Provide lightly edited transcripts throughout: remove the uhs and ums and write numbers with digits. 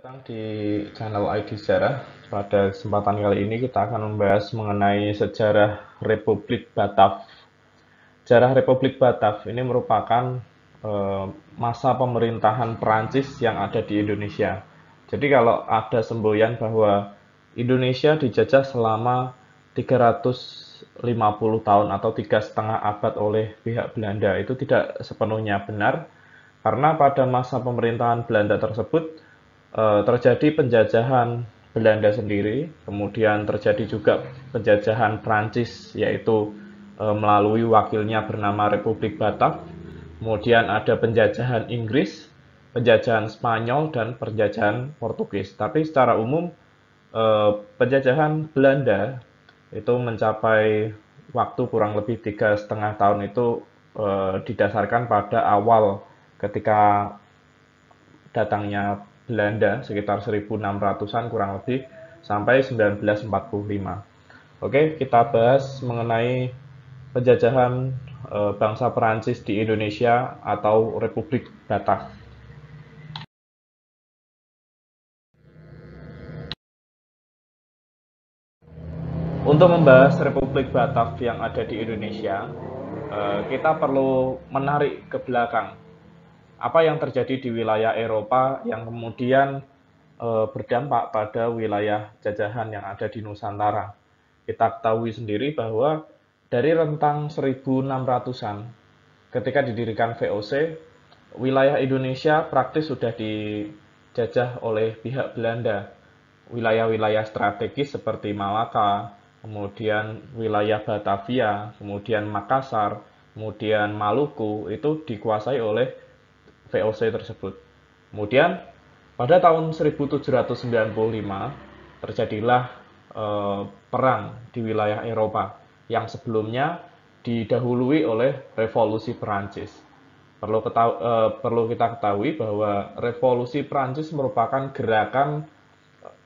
Sekarang di channel ID Sejarah, pada kesempatan kali ini kita akan membahas mengenai sejarah Republik Batav. Sejarah Republik Batav ini merupakan masa pemerintahan Perancis yang ada di Indonesia. Jadi kalau ada semboyan bahwa Indonesia dijajah selama 350 tahun atau 3,5 abad oleh pihak Belanda, itu tidak sepenuhnya benar, karena pada masa pemerintahan Belanda tersebut terjadi penjajahan Belanda sendiri, kemudian terjadi juga penjajahan Prancis, yaitu melalui wakilnya bernama Republik Batav, kemudian ada penjajahan Inggris, penjajahan Spanyol, dan penjajahan Portugis. Tapi secara umum penjajahan Belanda itu mencapai waktu kurang lebih 3,5 tahun, itu didasarkan pada awal ketika datangnya Belanda sekitar 1600-an kurang lebih sampai 1945. Oke, kita bahas mengenai penjajahan bangsa Perancis di Indonesia atau Republik Batak. Untuk membahas Republik Batak yang ada di Indonesia, kita perlu menarik ke belakang apa yang terjadi di wilayah Eropa yang kemudian berdampak pada wilayah jajahan yang ada di Nusantara. Kita ketahui sendiri bahwa dari rentang 1600-an, ketika didirikan VOC, wilayah Indonesia praktis sudah dijajah oleh pihak Belanda. Wilayah-wilayah strategis seperti Malaka, kemudian wilayah Batavia, kemudian Makassar, kemudian Maluku, itu dikuasai oleh VOC tersebut. Kemudian pada tahun 1795 terjadilah perang di wilayah Eropa yang sebelumnya didahului oleh Revolusi Perancis. Perlu kita ketahui bahwa Revolusi Perancis merupakan gerakan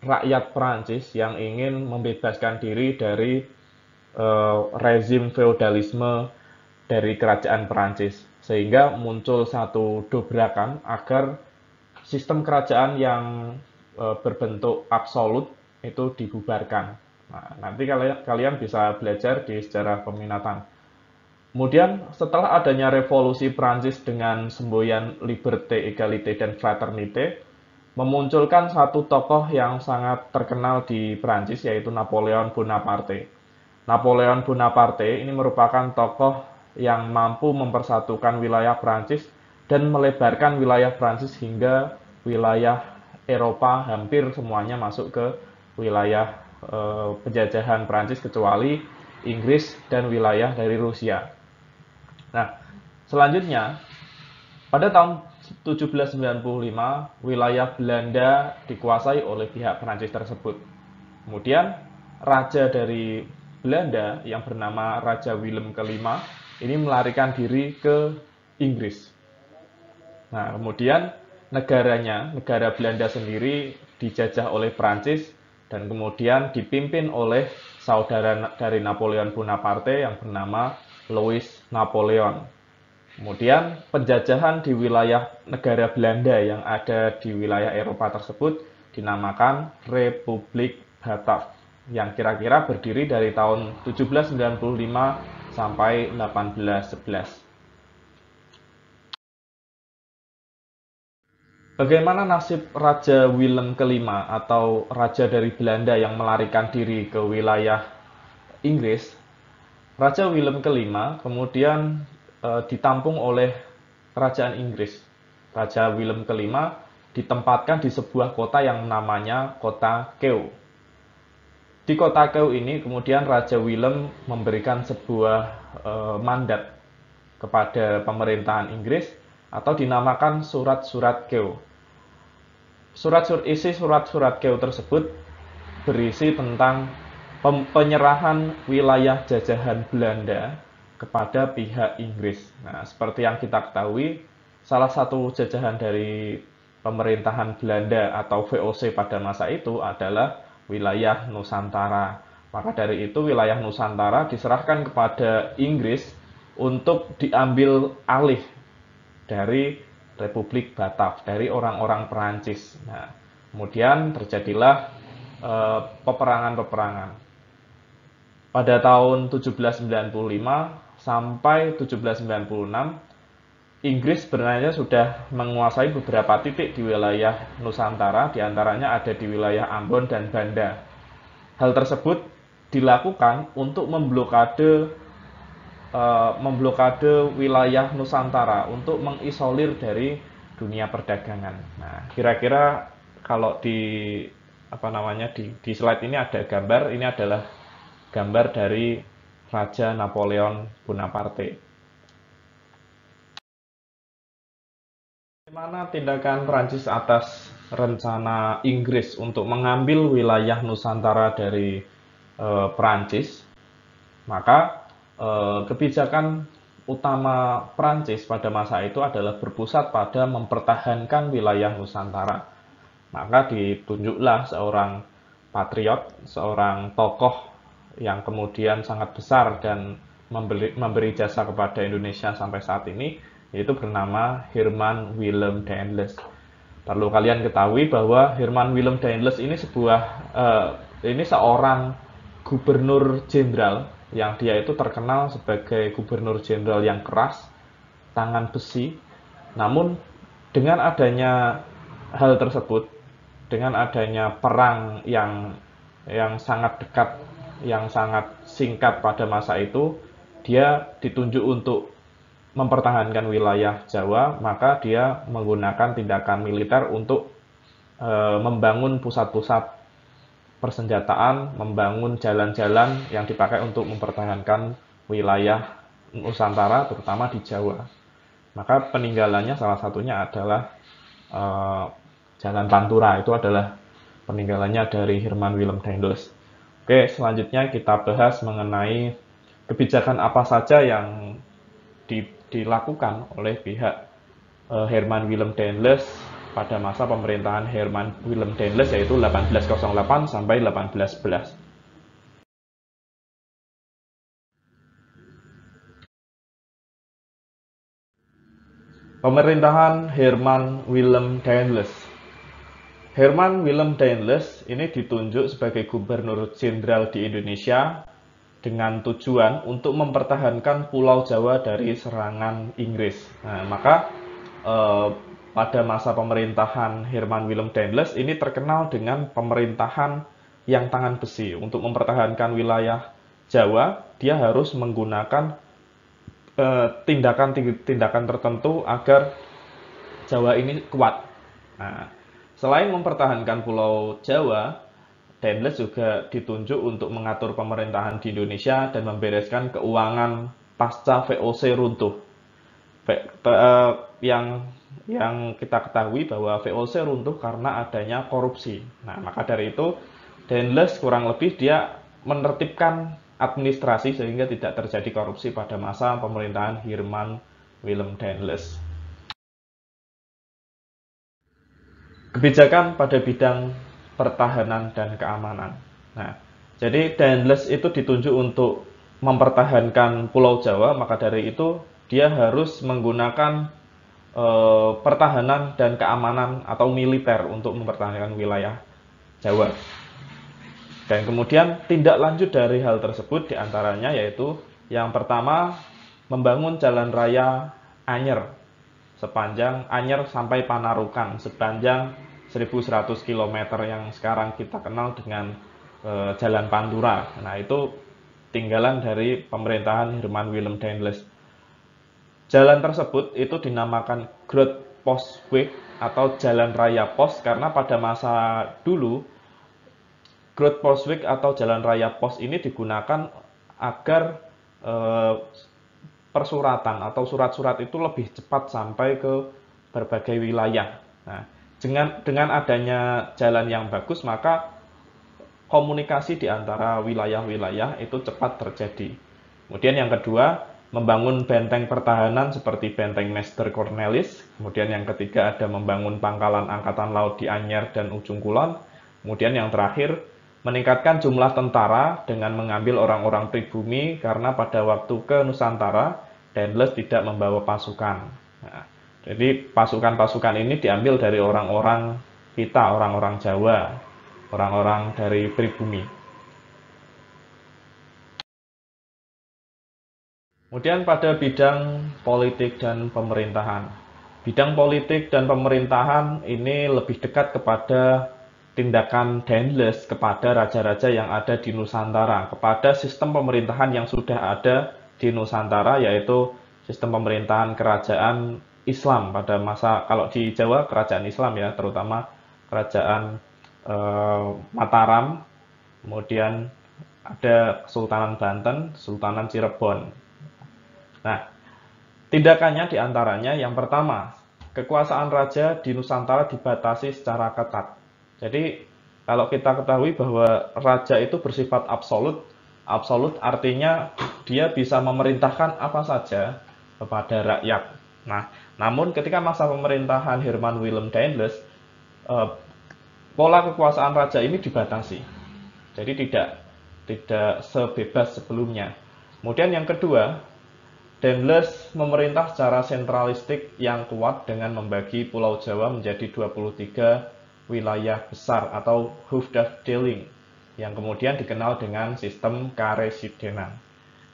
rakyat Perancis yang ingin membebaskan diri dari rezim feodalisme dari kerajaan Perancis, sehingga muncul satu dobrakan agar sistem kerajaan yang berbentuk absolut itu dibubarkan. Nah, nanti kalian bisa belajar di sejarah peminatan. Kemudian setelah adanya revolusi Prancis dengan semboyan Liberté, Égalité, dan Fraternité, memunculkan satu tokoh yang sangat terkenal di Prancis, yaitu Napoleon Bonaparte. Napoleon Bonaparte ini merupakan tokoh yang mampu mempersatukan wilayah Prancis dan melebarkan wilayah Prancis hingga wilayah Eropa hampir semuanya masuk ke wilayah penjajahan Prancis kecuali Inggris dan wilayah dari Rusia. Nah, selanjutnya pada tahun 1795 wilayah Belanda dikuasai oleh pihak Prancis tersebut. Kemudian raja dari Belanda yang bernama Raja Willem kelima ini melarikan diri ke Inggris. Nah, kemudian negara Belanda sendiri dijajah oleh Prancis dan kemudian dipimpin oleh saudara dari Napoleon Bonaparte yang bernama Louis Napoleon. Kemudian penjajahan di wilayah negara Belanda yang ada di wilayah Eropa tersebut dinamakan Republik Batav, yang kira-kira berdiri dari tahun 1795 sampai 1811. Bagaimana nasib Raja Willem kelima atau raja dari Belanda yang melarikan diri ke wilayah Inggris? Raja Willem kelima kemudian ditampung oleh kerajaan Inggris. Raja Willem kelima ditempatkan di sebuah kota yang namanya kota Kew. Di kota Kew ini kemudian Raja Willem memberikan sebuah mandat kepada pemerintahan Inggris atau dinamakan surat-surat Kew. Isi surat-surat Kew tersebut berisi tentang penyerahan wilayah jajahan Belanda kepada pihak Inggris. Nah, seperti yang kita ketahui, salah satu jajahan dari pemerintahan Belanda atau VOC pada masa itu adalah wilayah Nusantara. Maka dari itu wilayah Nusantara diserahkan kepada Inggris untuk diambil alih dari Republik Batav, dari orang-orang Perancis. Nah, Kemudian terjadilah peperangan-peperangan. Pada tahun 1795 sampai 1796, Inggris sebenarnya sudah menguasai beberapa titik di wilayah Nusantara, diantaranya ada di wilayah Ambon dan Banda. Hal tersebut dilakukan untuk memblokade wilayah Nusantara untuk mengisolir dari dunia perdagangan. Nah, kira-kira kalau di slide ini ada gambar, ini adalah gambar dari Raja Napoleon Bonaparte. Bagaimana tindakan Prancis atas rencana Inggris untuk mengambil wilayah Nusantara dari Prancis? Maka kebijakan utama Prancis pada masa itu adalah berpusat pada mempertahankan wilayah Nusantara. Maka ditunjuklah seorang patriot, seorang tokoh yang kemudian sangat besar dan memberi jasa kepada Indonesia sampai saat ini, yaitu bernama Herman Willem Daendels. Perlu kalian ketahui bahwa Herman Willem Daendels ini seorang gubernur jenderal yang dia itu terkenal sebagai gubernur jenderal yang keras, tangan besi. Namun dengan adanya hal tersebut, dengan adanya perang yang sangat dekat, yang sangat singkat pada masa itu, dia ditunjuk untuk mempertahankan wilayah Jawa, maka dia menggunakan tindakan militer untuk membangun pusat-pusat persenjataan, membangun jalan-jalan yang dipakai untuk mempertahankan wilayah Nusantara, terutama di Jawa. Maka peninggalannya salah satunya adalah Jalan Pantura, itu adalah peninggalannya dari Herman Willem Daendels. Oke, selanjutnya kita bahas mengenai kebijakan apa saja yang dilakukan oleh pihak Herman Willem Daendels pada masa pemerintahan Herman Willem Daendels, yaitu 1808 sampai 1811. Pemerintahan Herman Willem Daendels. Herman Willem Daendels ini ditunjuk sebagai gubernur jenderal di Indonesia dengan tujuan untuk mempertahankan Pulau Jawa dari serangan Inggris. Nah, maka pada masa pemerintahan Herman Willem Daendels ini terkenal dengan pemerintahan yang tangan besi. Untuk mempertahankan wilayah Jawa, dia harus menggunakan tindakan tertentu agar Jawa ini kuat. Nah, selain mempertahankan Pulau Jawa, Daendels juga ditunjuk untuk mengatur pemerintahan di Indonesia dan membereskan keuangan pasca VOC runtuh. Yang kita ketahui bahwa VOC runtuh karena adanya korupsi. Nah, maka dari itu Daendels kurang lebih dia menertibkan administrasi sehingga tidak terjadi korupsi pada masa pemerintahan Herman Willem Daendels. Kebijakan pada bidang pertahanan dan keamanan. Nah, jadi Daendels itu ditunjuk untuk mempertahankan Pulau Jawa, maka dari itu dia harus menggunakan pertahanan dan keamanan atau militer untuk mempertahankan wilayah Jawa. Dan kemudian tindak lanjut dari hal tersebut diantaranya yaitu yang pertama, membangun jalan raya Anyer sepanjang Anyer sampai Panarukan sepanjang 1100 km yang sekarang kita kenal dengan Jalan Pantura. Nah, itu tinggalan dari pemerintahan Herman Willem Daendels. Jalan tersebut itu dinamakan Groot Postweg atau Jalan Raya Pos karena pada masa dulu Groot Postweg atau Jalan Raya Pos ini digunakan agar persuratan atau surat-surat itu lebih cepat sampai ke berbagai wilayah. Nah, dengan adanya jalan yang bagus, maka komunikasi di antara wilayah-wilayah itu cepat terjadi. Kemudian yang kedua, membangun benteng pertahanan seperti benteng Meester Cornelis. Kemudian yang ketiga ada membangun pangkalan angkatan laut di Anyer dan Ujung Kulon. Kemudian yang terakhir, meningkatkan jumlah tentara dengan mengambil orang-orang pribumi karena pada waktu ke Nusantara, Daendels tidak membawa pasukan. Nah, jadi pasukan-pasukan ini diambil dari orang-orang kita orang-orang Jawa, orang-orang dari pribumi. Kemudian pada bidang politik dan pemerintahan. Bidang politik dan pemerintahan ini lebih dekat kepada tindakan Daendels kepada raja-raja yang ada di Nusantara, kepada sistem pemerintahan yang sudah ada di Nusantara, yaitu sistem pemerintahan kerajaan Islam pada masa, kalau di Jawa kerajaan Islam ya, terutama kerajaan Mataram, kemudian ada Kesultanan Banten, Sultanan Cirebon. Nah, tindakannya diantaranya yang pertama, kekuasaan raja di Nusantara dibatasi secara ketat. Jadi, kalau kita ketahui bahwa raja itu bersifat absolut, absolut artinya dia bisa memerintahkan apa saja kepada rakyat. Nah, namun ketika masa pemerintahan Herman Willem Daendels, pola kekuasaan raja ini dibatasi. Jadi tidak sebebas sebelumnya. Kemudian yang kedua, Daendels memerintah secara sentralistik yang kuat dengan membagi Pulau Jawa menjadi 23 wilayah besar atau Hoofdafdeling yang kemudian dikenal dengan sistem karesidenan.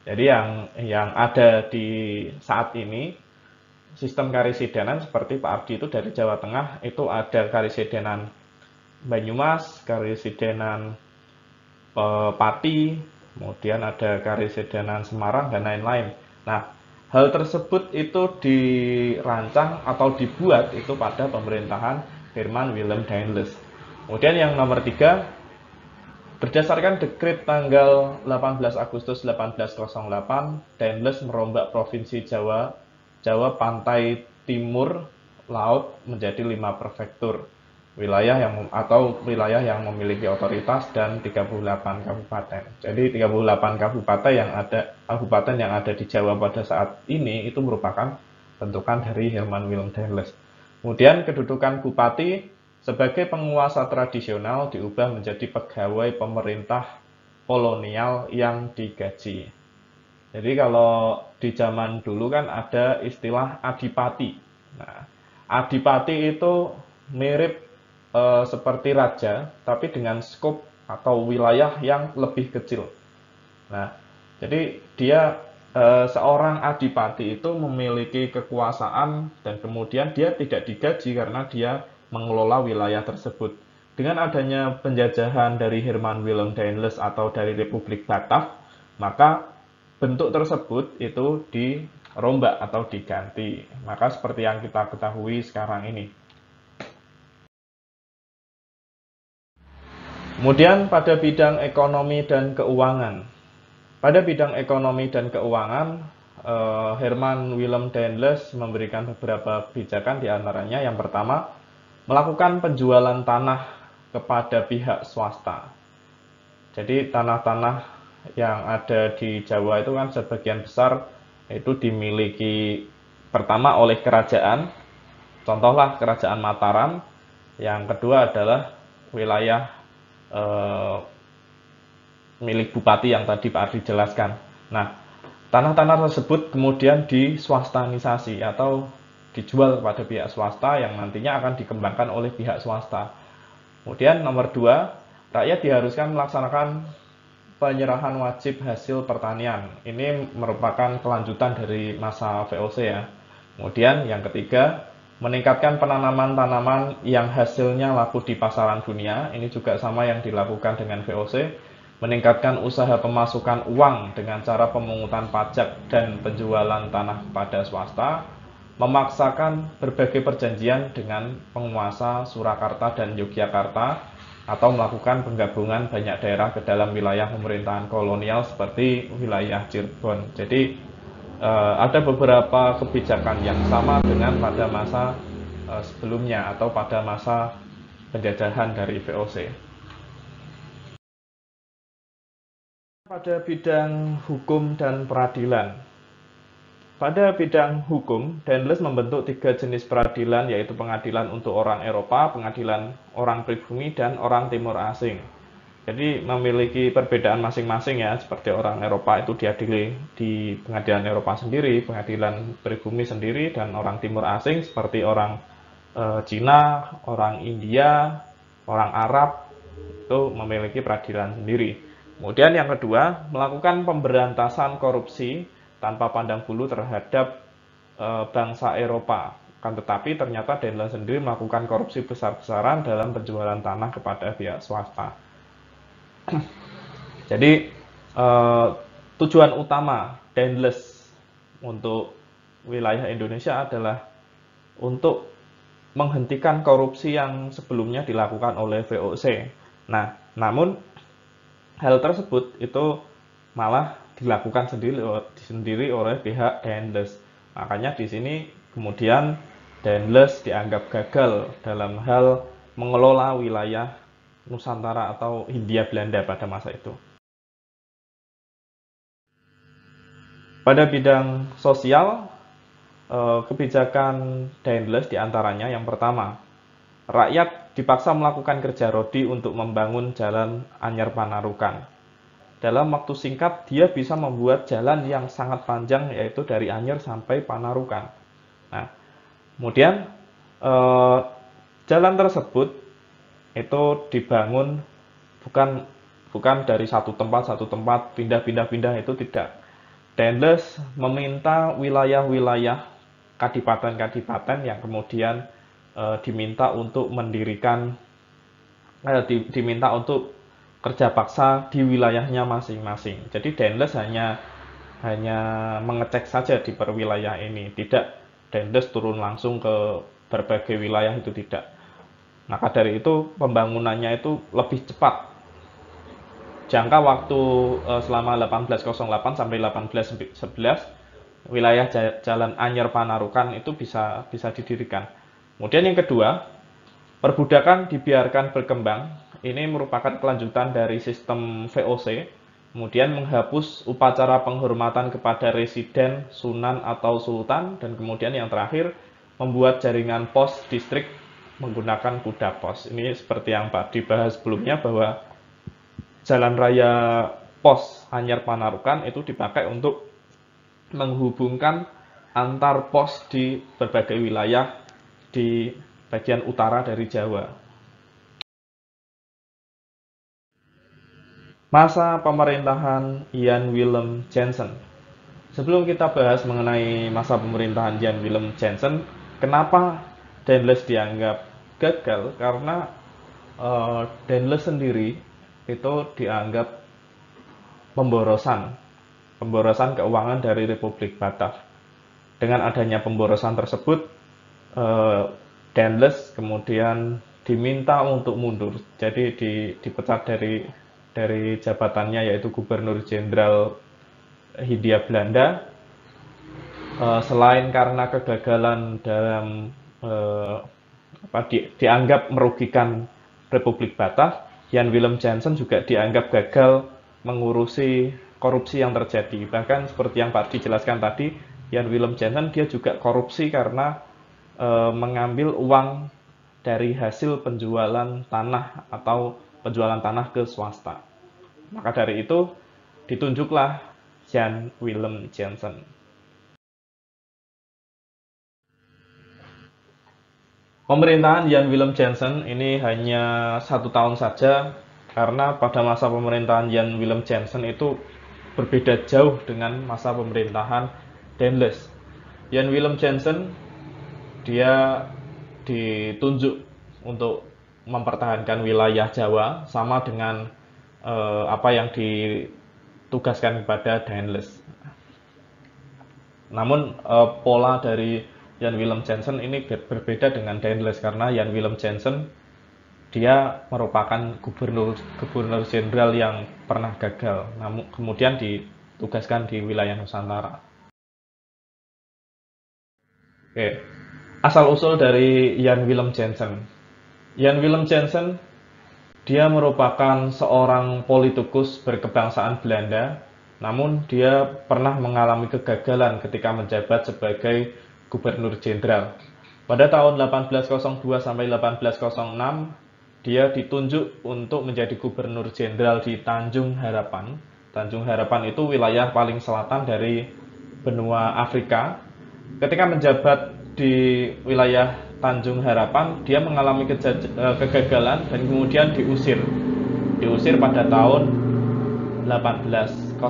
Jadi yang ada di saat ini sistem karesidenan seperti Pak Ardi itu dari Jawa Tengah, itu ada karesidenan Banyumas, karesidenan Pati, kemudian ada karesidenan Semarang dan lain-lain. Nah, hal tersebut itu dirancang atau dibuat itu pada pemerintahan Herman Willem Daendels. Kemudian yang nomor 3, berdasarkan dekret tanggal 18 Agustus 1808, Daendels merombak provinsi Jawa pantai timur laut menjadi 5 prefektur, wilayah yang memiliki otoritas dan 38 kabupaten. Jadi 38 kabupaten yang ada di Jawa pada saat ini itu merupakan bentukan dari Herman Willem Daendels. Kemudian kedudukan bupati sebagai penguasa tradisional diubah menjadi pegawai pemerintah kolonial yang digaji. Jadi kalau di zaman dulu kan ada istilah adipati. Nah, adipati itu mirip seperti raja, tapi dengan skop atau wilayah yang lebih kecil. Nah, jadi dia seorang adipati itu memiliki kekuasaan dan kemudian dia tidak digaji karena dia mengelola wilayah tersebut. Dengan adanya penjajahan dari Herman Willem Daendels atau dari Republik Batak, maka bentuk tersebut itu dirombak atau diganti. Maka seperti yang kita ketahui sekarang ini. Kemudian pada bidang ekonomi dan keuangan. Pada bidang ekonomi dan keuangan, Herman Willem Daendels memberikan beberapa kebijakan, diantaranya yang pertama, melakukan penjualan tanah kepada pihak swasta. Jadi tanah-tanah yang ada di Jawa itu kan sebagian besar itu dimiliki pertama oleh kerajaan, contohlah kerajaan Mataram, yang kedua adalah wilayah milik bupati yang tadi Pak Ardi jelaskan. Nah, tanah-tanah tersebut kemudian diswastanisasi atau dijual kepada pihak swasta yang nantinya akan dikembangkan oleh pihak swasta. Kemudian nomor 2, rakyat diharuskan melaksanakan penyerahan wajib hasil pertanian. Ini merupakan kelanjutan dari masa VOC ya. Kemudian yang ketiga, meningkatkan penanaman tanaman yang hasilnya laku di pasaran dunia. Ini juga sama yang dilakukan dengan VOC. Meningkatkan usaha pemasukan uang dengan cara pemungutan pajak dan penjualan tanah pada swasta, memaksakan berbagai perjanjian dengan penguasa Surakarta dan Yogyakarta, atau melakukan penggabungan banyak daerah ke dalam wilayah pemerintahan kolonial seperti wilayah Cirebon. Jadi ada beberapa kebijakan yang sama dengan pada masa sebelumnya atau pada masa penjajahan dari VOC. Pada bidang hukum dan peradilan. Pada bidang hukum, Daendels membentuk 3 jenis peradilan, yaitu pengadilan untuk orang Eropa, pengadilan orang pribumi, dan orang timur asing. Jadi memiliki perbedaan masing-masing ya, seperti orang Eropa itu diadili di pengadilan Eropa sendiri, pengadilan pribumi sendiri, dan orang timur asing seperti orang Cina, orang India, orang Arab itu memiliki peradilan sendiri. Kemudian yang kedua, melakukan pemberantasan korupsi tanpa pandang bulu terhadap bangsa Eropa. Kan tetapi ternyata Denmark sendiri melakukan korupsi besar-besaran dalam penjualan tanah kepada pihak swasta. Jadi tujuan utama Denles untuk wilayah Indonesia adalah untuk menghentikan korupsi yang sebelumnya dilakukan oleh VOC. Nah, namun hal tersebut itu malah dilakukan sendiri oleh pihak Denles. Makanya di sini kemudian Denles dianggap gagal dalam hal mengelola wilayah Nusantara atau Hindia Belanda pada masa itu. Pada bidang sosial, kebijakan Daendels diantaranya yang pertama, rakyat dipaksa melakukan kerja rodi untuk membangun jalan Anyar Panarukan. Dalam waktu singkat, dia bisa membuat jalan yang sangat panjang, yaitu dari Anyar sampai Panarukan. Nah, kemudian jalan tersebut itu dibangun bukan dari satu tempat pindah itu tidak. Daendels meminta wilayah-wilayah kadipaten-kadipaten yang kemudian diminta untuk mendirikan diminta untuk kerja paksa di wilayahnya masing-masing. Jadi Daendels hanya mengecek saja di perwilayah ini, tidak Daendels turun langsung ke berbagai wilayah, itu tidak. Maka dari itu pembangunannya itu lebih cepat. Jangka waktu selama 1808 sampai 1811 wilayah Jalan Anyar Panarukan itu bisa didirikan. Kemudian yang kedua, perbudakan dibiarkan berkembang. Ini merupakan kelanjutan dari sistem VOC. Kemudian menghapus upacara penghormatan kepada residen, sunan atau sultan, dan kemudian yang terakhir membuat jaringan pos distrik menggunakan kuda pos. Ini seperti yang Pak dibahas sebelumnya bahwa jalan raya pos Anyar Panarukan itu dipakai untuk menghubungkan antar pos di berbagai wilayah di bagian utara dari Jawa. Masa pemerintahan Jan Willem Jansen. Sebelum kita bahas mengenai masa pemerintahan Jan Willem Jansen, kenapa Daendels dianggap gagal? Karena Daendels sendiri itu dianggap pemborosan keuangan dari Republik Batak. Dengan adanya pemborosan tersebut, Daendels kemudian diminta untuk mundur, jadi dipecat dari jabatannya, yaitu Gubernur Jenderal Hindia Belanda. Selain karena kegagalan dalam dianggap merugikan Republik Batak, Jan Willem Jansen juga dianggap gagal mengurusi korupsi yang terjadi. Bahkan seperti yang Pak dijelaskan tadi, Jan Willem Jansen dia juga korupsi karena mengambil uang dari hasil penjualan tanah atau penjualan tanah ke swasta. Maka dari itu ditunjuklah Jan Willem Jansen. Pemerintahan Jan Willem Jansen ini hanya 1 tahun saja, karena pada masa pemerintahan Jan Willem Jansen itu berbeda jauh dengan masa pemerintahan Daendels. Jan Willem Jansen dia ditunjuk untuk mempertahankan wilayah Jawa sama dengan apa yang ditugaskan kepada Daendels. Namun pola dari Jan Willem Jansen ini berbeda dengan Daendels, karena Jan Willem Jansen dia merupakan gubernur jenderal yang pernah gagal, namun kemudian ditugaskan di wilayah Nusantara. Oke, asal-usul dari Jan Willem Jansen. Jan Willem Jansen dia merupakan seorang politikus berkebangsaan Belanda, namun dia pernah mengalami kegagalan ketika menjabat sebagai gubernur jenderal. Pada tahun 1802 sampai 1806, dia ditunjuk untuk menjadi gubernur jenderal di Tanjung Harapan. Tanjung Harapan itu wilayah paling selatan dari benua Afrika. Ketika menjabat di wilayah Tanjung Harapan dia mengalami kegagalan dan kemudian diusir pada tahun 1806,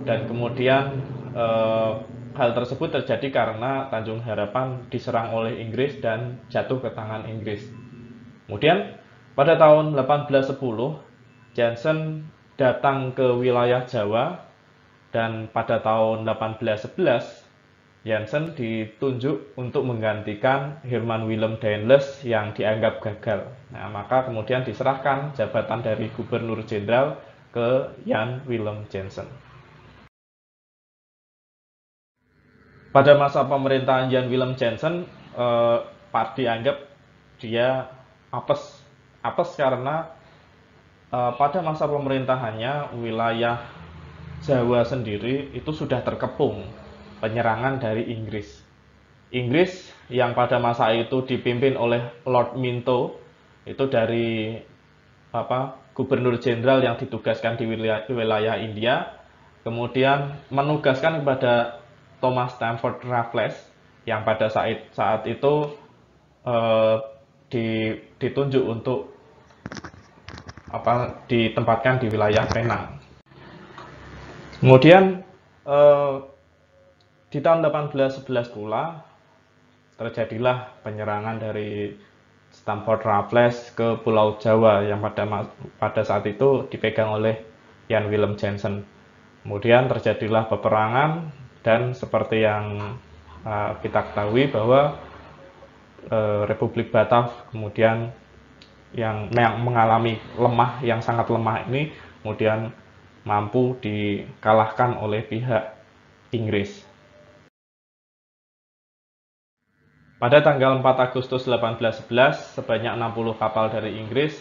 dan kemudian eh, hal tersebut terjadi karena Tanjung Harapan diserang oleh Inggris dan jatuh ke tangan Inggris. Kemudian pada tahun 1810 Jansen datang ke wilayah Jawa, dan pada tahun 1811 Jansen ditunjuk untuk menggantikan Herman Willem Daendels yang dianggap gagal. Nah, maka kemudian diserahkan jabatan dari Gubernur Jenderal ke Jan Willem Jansen. Pada masa pemerintahan Jan Willem Jansen, dianggap dia apes. Apes karena pada masa pemerintahannya wilayah Jawa sendiri itu sudah terkepung penyerangan dari Inggris. Inggris yang pada masa itu dipimpin oleh Lord Minto, itu dari Gubernur Jenderal yang ditugaskan di wilayah India, kemudian menugaskan kepada Thomas Stamford Raffles yang pada saat itu ditunjuk untuk ditempatkan di wilayah Penang. Kemudian di tahun 1811 pula terjadilah penyerangan dari Stamford Raffles ke Pulau Jawa yang pada saat itu dipegang oleh Jan Willem Jansen. Kemudian terjadilah peperangan, dan seperti yang kita ketahui bahwa Republik Batak kemudian yang mengalami yang sangat lemah ini kemudian mampu dikalahkan oleh pihak Inggris. Pada tanggal 4 Agustus 1811, sebanyak 60 kapal dari Inggris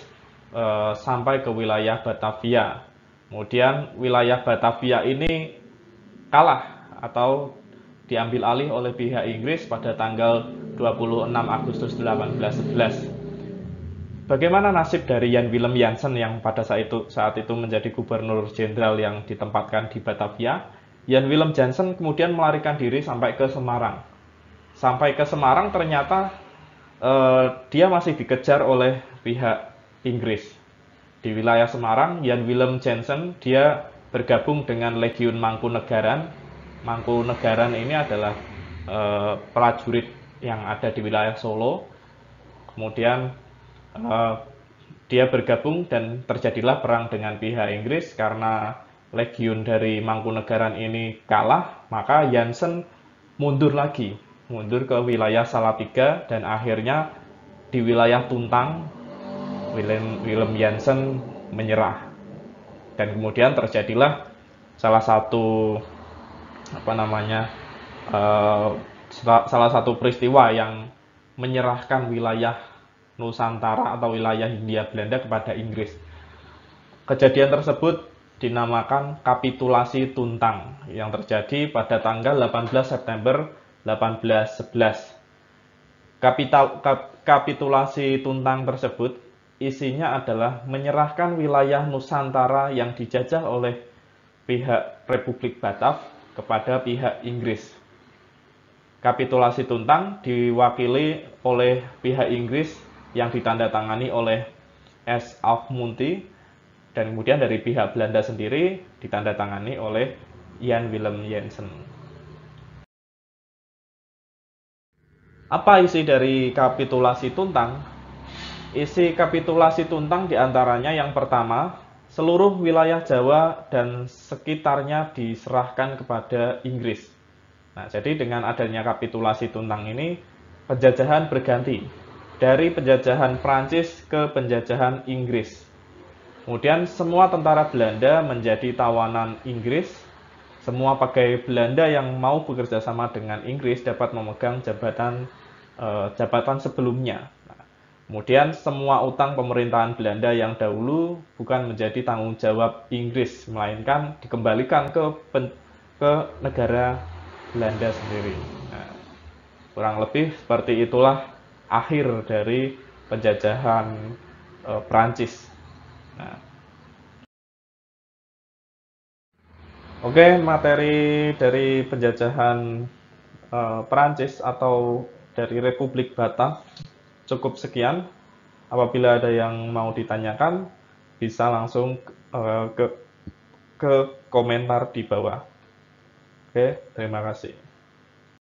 sampai ke wilayah Batavia. Kemudian wilayah Batavia ini kalah atau diambil alih oleh pihak Inggris pada tanggal 26 Agustus 1811. Bagaimana nasib dari Jan Willem Jansen yang pada saat itu menjadi Gubernur Jenderal yang ditempatkan di Batavia? Jan Willem Jansen kemudian melarikan diri sampai ke Semarang. Sampai ke Semarang ternyata dia masih dikejar oleh pihak Inggris. Di wilayah Semarang, Jan Willem Jansen dia bergabung dengan Legiun Mangkunegaran. Mangkunegaran ini adalah prajurit yang ada di wilayah Solo. Kemudian dia bergabung dan terjadilah perang dengan pihak Inggris. Karena legiun dari Mangkunegaran ini kalah, maka Jansen mundur ke wilayah Salatiga, dan akhirnya di wilayah Tuntang Willem Jansen menyerah. Dan kemudian terjadilah salah satu salah satu peristiwa yang menyerahkan wilayah Nusantara atau wilayah Hindia Belanda kepada Inggris. Kejadian tersebut dinamakan kapitulasi Tuntang yang terjadi pada tanggal 18 September 1811. Kapitulasi Tuntang tersebut isinya adalah menyerahkan wilayah Nusantara yang dijajah oleh pihak Republik Batak kepada pihak Inggris. Kapitulasi Tuntang diwakili oleh pihak Inggris yang ditandatangani oleh S. Alfmunti, dan kemudian dari pihak Belanda sendiri ditandatangani oleh Jan Willem Jansen. Apa isi dari kapitulasi Tuntang? Isi kapitulasi Tuntang diantaranya yang pertama, seluruh wilayah Jawa dan sekitarnya diserahkan kepada Inggris. Nah, jadi dengan adanya kapitulasi Tuntang ini, penjajahan berganti dari penjajahan Prancis ke penjajahan Inggris. Kemudian semua tentara Belanda menjadi tawanan Inggris. Semua pegawai Belanda yang mau bekerja sama dengan Inggris dapat memegang jabatan sebelumnya. Nah, kemudian semua utang pemerintahan Belanda yang dahulu bukan menjadi tanggung jawab Inggris, melainkan dikembalikan ke negara Belanda sendiri. Nah, kurang lebih seperti itulah akhir dari penjajahan Prancis. Nah, oke, materi dari penjajahan Prancis atau dari Republik Batak cukup sekian. Apabila ada yang mau ditanyakan, bisa langsung ke komentar di bawah. Oke, terima kasih.